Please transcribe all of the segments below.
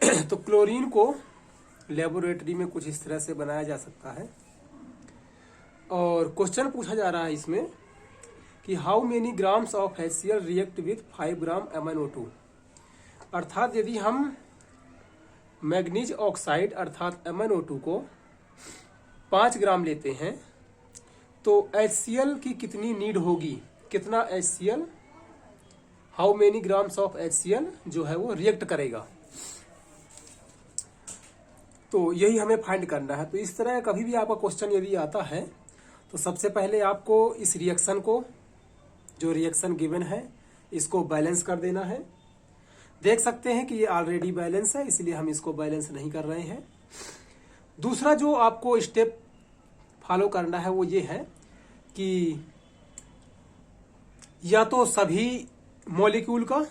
तो क्लोरीन को लेबोरेटरी में कुछ इस तरह से बनाया जा सकता है और क्वेश्चन पूछा जा रहा है इसमें कि how many grams of HCl react with 5 gram MnO2। अर्थात यदि हम मैग्नीज ऑक्साइड अर्थात MnO2 को 5 ग्राम लेते हैं तो HCl की कितनी नीड होगी, कितना HCl, how many grams of HCl जो है वो रिएक्ट करेगा। तो यही हमें फाइंड करना है। तो इस तरह कभी भी आपका क्वेश्चन यदि आता है तो सबसे पहले आपको इस रिएक्शन को, जो रिएक्शन गिवन है, इसको बैलेंस कर देना है। देख सकते हैं कि ये ऑलरेडी बैलेंस है, इसलिए हम इसको बैलेंस नहीं कर रहे हैं। दूसरा जो आपको स्टेप फॉलो करना है वो ये है कि या तो सभी मॉलिक्यूल का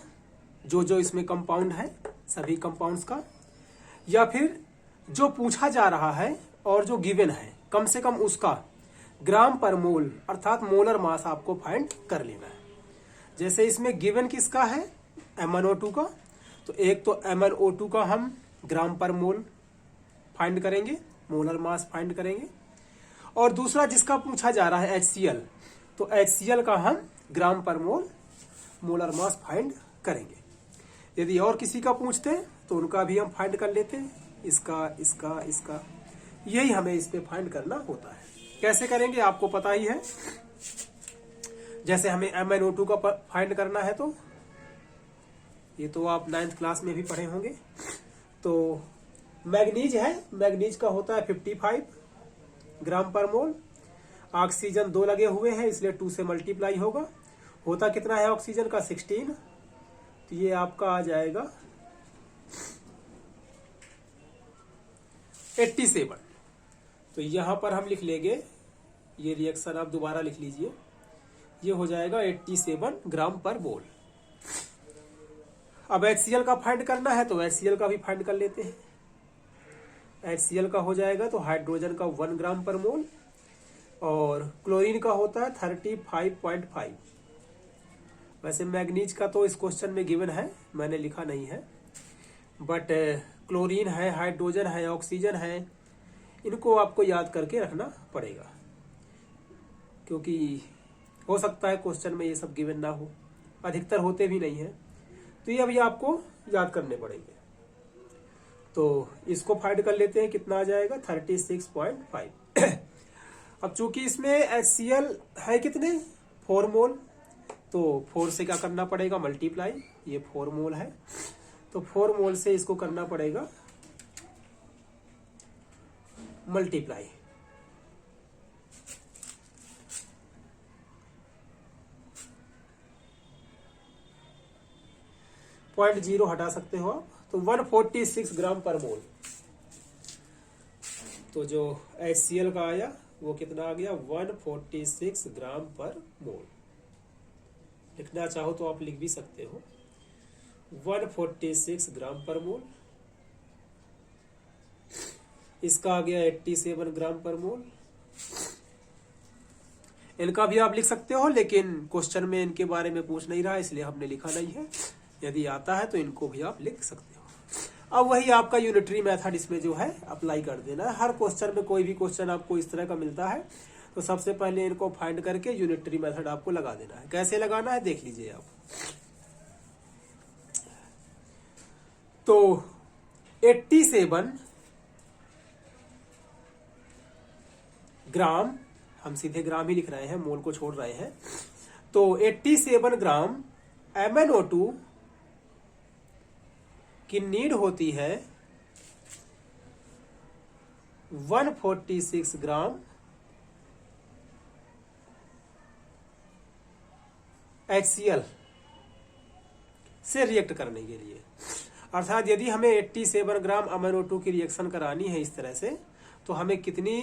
जो इसमें कंपाउंड है, सभी कंपाउंड्स का, या फिर जो पूछा जा रहा है और जो गिवन है कम से कम उसका ग्राम पर मोल अर्थात मोलर मास आपको फाइंड कर लेना है। जैसे इसमें गिवन किसका है, MnO2 का, तो एक तो MnO2 का हम ग्राम पर मोल फाइंड करेंगे, मोलर मास फाइंड करेंगे, और दूसरा जिसका पूछा जा रहा है HCl, तो HCl का हम ग्राम पर मोल मोलर मास फाइंड करेंगे। यदि और किसी का पूछते हैं तो उनका भी हम फाइंड कर लेते हैं, इसका, यही हमें इस पे फाइंड करना होता है। कैसे करेंगे आपको पता ही है। जैसे हमें MnO2 का फाइंड करना है तो ये तो आप 9th क्लास में भी पढ़े होंगे। तो मैग्नीज है, मैग्नीज का होता है 55 ग्राम पर मोल। ऑक्सीजन 2 लगे हुए हैं इसलिए 2 से मल्टीप्लाई होगा। होता कितना है ऑक्सीजन का, 16। तो ये आपका आ जाएगा 87। तो यहां पर हम लिख लेंगे, ये रिएक्शन आप दोबारा लिख लीजिए, ये हो जाएगा 87 ग्राम पर मोल। अब HCl का फाइंड करना है तो HCl का भी फाइंड कर लेते हैं। HCl का हो जाएगा तो हाइड्रोजन का 1 ग्राम पर मोल और क्लोरीन का होता है 35.5। वैसे मैग्नीज का तो इस क्वेश्चन में गिवन है, मैंने लिखा नहीं है, बट क्लोरीन है, हाइड्रोजन है, ऑक्सीजन है, इनको आपको याद करके रखना पड़ेगा क्योंकि हो सकता है क्वेश्चन में ये सब गिवन ना हो, अधिकतर होते भी नहीं है। तो ये अभी आपको याद करने पड़ेंगे। तो इसको फाइंड कर लेते हैं, कितना आ जाएगा 36.5। अब चूंकि इसमें HCl है कितने, 4 मोल, तो 4 से क्या करना पड़ेगा, मल्टीप्लाई। ये 4 मोल है तो 4 मोल से इसको करना पड़ेगा मल्टीप्लाई। पॉइंट 0 हटा सकते हो आप, तो 146 ग्राम पर मोल। तो जो HCl का आया वो कितना आ गया, 146 ग्राम पर मोल। लिखना चाहो तो आप लिख भी सकते हो 146 ग्राम पर मोल। इसका आ गया 87 ग्राम पर मोल। इनका भी आप लिख सकते हो, लेकिन क्वेश्चन में इनके बारे में पूछ नहीं रहा इसलिए हमने लिखा नहीं है। यदि आता है तो इनको भी आप लिख सकते हो। अब वही आपका यूनिटरी मेथड इसमें जो है अप्लाई कर देना है। हर क्वेश्चन में कोई भी क्वेश्चन आपको इस तरह का मिलता है तो सबसे पहले इनको फाइंड करके यूनिटरी मेथड आपको लगा देना है। कैसे लगाना है देख लीजिए आप। तो 87 ग्राम, हम सीधे ग्राम ही लिख रहे हैं, मोल को छोड़ रहे हैं। तो 87 ग्राम MnO2 की नीड होती है 146 ग्राम HCl से रिएक्ट करने के लिए। अर्थात यदि हमें 87 ग्राम MnO2 की रिएक्शन करानी है इस तरह से, तो हमें कितनी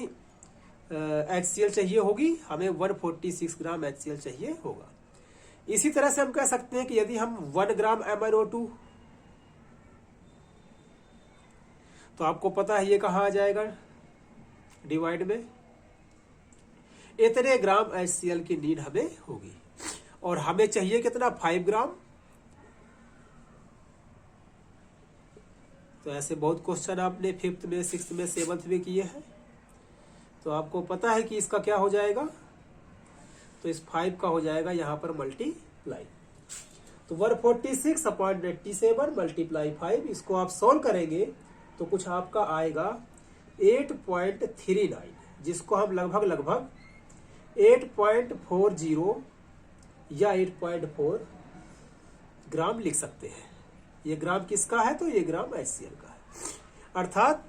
HCl चाहिए होगी, हमें 146 ग्राम HCl चाहिए होगा। इसी तरह से हम कह सकते हैं कि यदि हम 1 ग्राम MnO2, तो आपको पता है ये कहाँ आ जाएगा, डिवाइड में, इतने ग्राम HCl की नीड हमें होगी। और हमें चाहिए कितना, 5 ग्राम। तो ऐसे बहुत क्वेश्चन आपने 5th में, 6th में, 7th में किए हैं। तो आपको पता है कि इसका क्या हो जाएगा, तो इस 5 का हो जाएगा यहाँ पर मल्टीप्लाई। तो 146/87 मल्टीप्लाई 5, इसको आप सोल्व करेंगे तो कुछ आपका आएगा 8.39, जिसको हम लगभग 8.40 या 8.4 ग्राम लिख सकते हैं। ये ग्राम किसका है, तो ये ग्राम HCl का है। अर्थात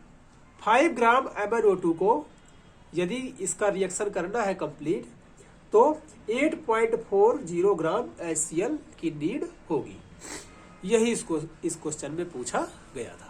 5 ग्राम MnO2 को यदि इसका रिएक्शन करना है कंप्लीट, तो 8.40 ग्राम HCl की नीड होगी। यही इस क्वेश्चन में पूछा गया था।